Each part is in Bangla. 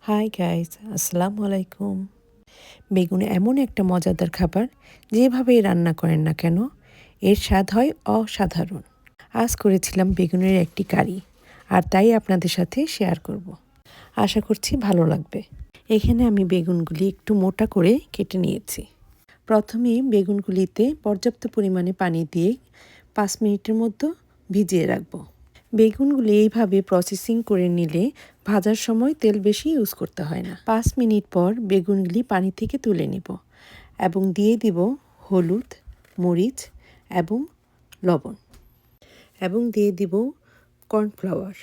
হাই গাইস, আসসালামু আলাইকুম। বেগুন এমন একটা মজাদার খাবার, যেভাবেই রান্না করেন না কেন এর স্বাদ হয় অসাধারণ। আজ করেছিলাম বেগুনের একটি কারি, আর তাই আপনাদের সাথে শেয়ার করব। আশা করছি ভালো লাগবে। এখানে আমি বেগুনগুলি একটু মোটা করে কেটে নিয়েছি। প্রথমেই বেগুনগুলিতে পর্যাপ্ত পরিমাণে পানি দিয়ে 5 মিনিটের মতো ভিজিয়ে রাখবো। বেগুনগুলি এইভাবে প্রসেসিং করে নিলে ভাজার সময় তেল বেশি ইউজ করতে হয় না। 5 মিনিট পর বেগুনগুলি পানি থেকে তুলে নিব এবং দিয়ে দিব হলুদ, মরিচ এবং লবণ এবং দিয়ে দিব কর্নফ্লাওয়ার।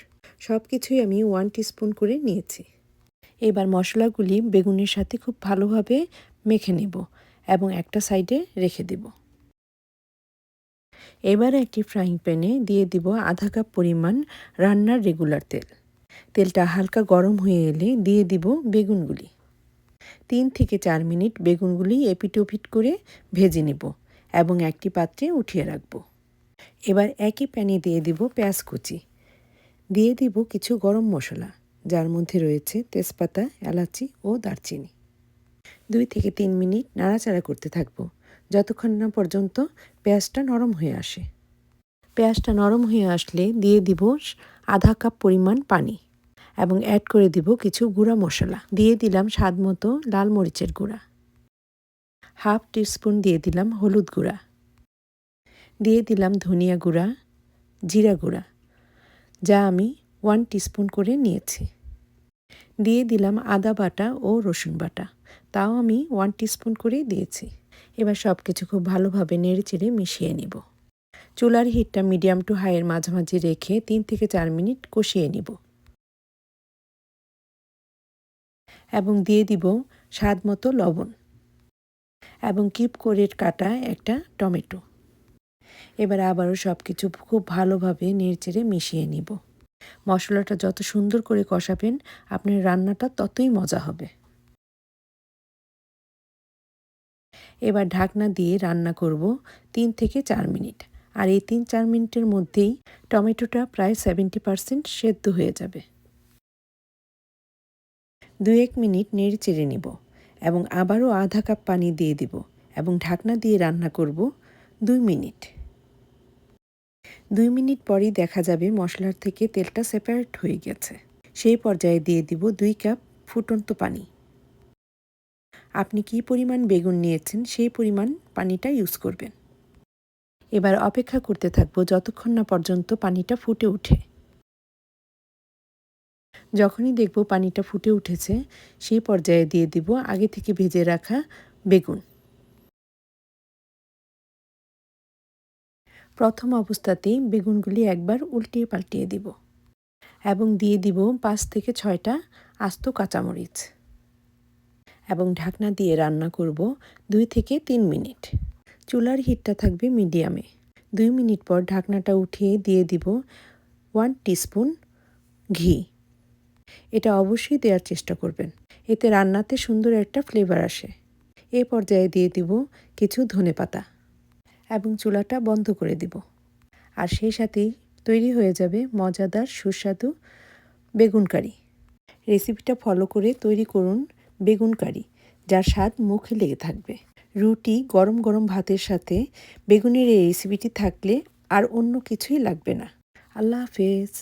সব কিছুই আমি 1 টিস্পুন করে নিয়েছি। এবার মশলাগুলি বেগুনের সাথে খুব ভালোভাবে মেখে নেব এবং একটা সাইডে রেখে দেব। এবার একটি ফ্রাইং প্যানে দিয়ে দিব আধা কাপ পরিমাণ রান্নার রেগুলার তেল। তেলটা হালকা গরম হয়ে এলে দিয়ে দিব বেগুনগুলি। 3 থেকে 4 মিনিট বেগুনগুলি এপিট ওপিট করে ভেজে নেব এবং একটি পাত্রে উঠিয়ে রাখব। এবার একই প্যানে দিয়ে দিব পেঁয়াজ কুচি, দিয়ে দিব কিছু গরম মশলা, যার মধ্যে রয়েছে তেজপাতা, এলাচি ও দারচিনি। 2 থেকে 3 মিনিট নাড়াচাড়া করতে থাকব যতক্ষণ না পর্যন্ত পেঁয়াজটা নরম হয়ে আসে। পেঁয়াজটা নরম হয়ে আসলে দিয়ে দিব আধা কাপ পরিমাণ পানি এবং অ্যাড করে দিব কিছু গুঁড়া মশলা। দিয়ে দিলাম স্বাদ মতো লাল মরিচের গুঁড়া, হাফ টিস্পুন দিয়ে দিলাম হলুদ গুঁড়া, দিয়ে দিলাম ধনিয়া গুঁড়া, জিরা গুঁড়া, যা আমি 1 টিস্পুন করে নিয়েছি। দিয়ে দিলাম আদা বাটা ও রসুন বাটা, তাও আমি 1 টিস্পুন করেই দিয়েছি। এবার সব কিছু খুব ভালোভাবে নেড়েচেড়ে মিশিয়ে নিব। চুলার হিটটা মিডিয়াম টু হাইয়ের মাঝামাঝি রেখে 3 থেকে 4 মিনিট কষিয়ে নিব এবং দিয়ে দিব স্বাদ মতো লবণ এবং কিউব করে কাটা একটা টমেটো। এবার আবারও সব কিছু খুব ভালোভাবে নেড়েচেড়ে মিশিয়ে নিব। মশলাটা যত সুন্দর করে কষাবেন আপনার রান্নাটা ততই মজা হবে। এবার ঢাকনা দিয়ে রান্না করব 3 থেকে 4 মিনিট, আর এই 3-4 মিনিটের মধ্যেই টমেটোটা প্রায় 70% সেদ্ধ হয়ে যাবে। 2-1 মিনিট নেড়েচেড়ে নিব এবং আবারও আধা কাপ পানি দিয়ে দিব এবং ঢাকনা দিয়ে রান্না করব 2 মিনিট। 2 মিনিট পরেই দেখা যাবে মশলার থেকে তেলটা সেপারেট হয়ে গেছে। সেই পর্যায়ে দিয়ে দিব 2 কাপ ফুটন্ত পানি। আপনি কী পরিমাণ বেগুন নিয়েছেন সেই পরিমাণ পানিটা ইউজ করবেন। এবার অপেক্ষা করতে থাকবো যতক্ষণ না পর্যন্ত পানিটা ফুটে ওঠে। যখনই দেখব পানিটা ফুটে উঠেছে সেই পর্যায়ে দিয়ে দিব আগে থেকে ভেজে রাখা বেগুন। প্রথম অবস্থাতেই বেগুনগুলি একবার উল্টিয়ে পাল্টিয়ে দিব এবং দিয়ে দিব 5 থেকে 6টা আস্ত কাঁচামরিচ এবং ঢাকনা দিয়ে রান্না করব 2 থেকে 3 মিনিট। চুলার হিটটা থাকবে মিডিয়ামে। 2 মিনিট পর ঢাকনাটা উঠিয়ে দিয়ে দিব 1 টিস্পুন ঘি। এটা অবশ্যই দেওয়ার চেষ্টা করবেন, এতে রান্নাতে সুন্দর একটা ফ্লেভার আসে। এই পর্যায়ে দিয়ে দিব কিছু ধনেপাতা এবং চুলাটা বন্ধ করে দিব। আর সেই সাথেই তৈরি হয়ে যাবে মজাদার সুস্বাদু বেগুন কারি। রেসিপিটা ফলো করে তৈরি করুন বেগুন কারি, যার স্বাদ মুখে লেগে থাকবে। রুটি, গরম গরম ভাতের সাথে বেগুনের এই রেসিপিটি থাকলে আর অন্য কিছুই লাগবে না। আল্লাহ হাফেজ।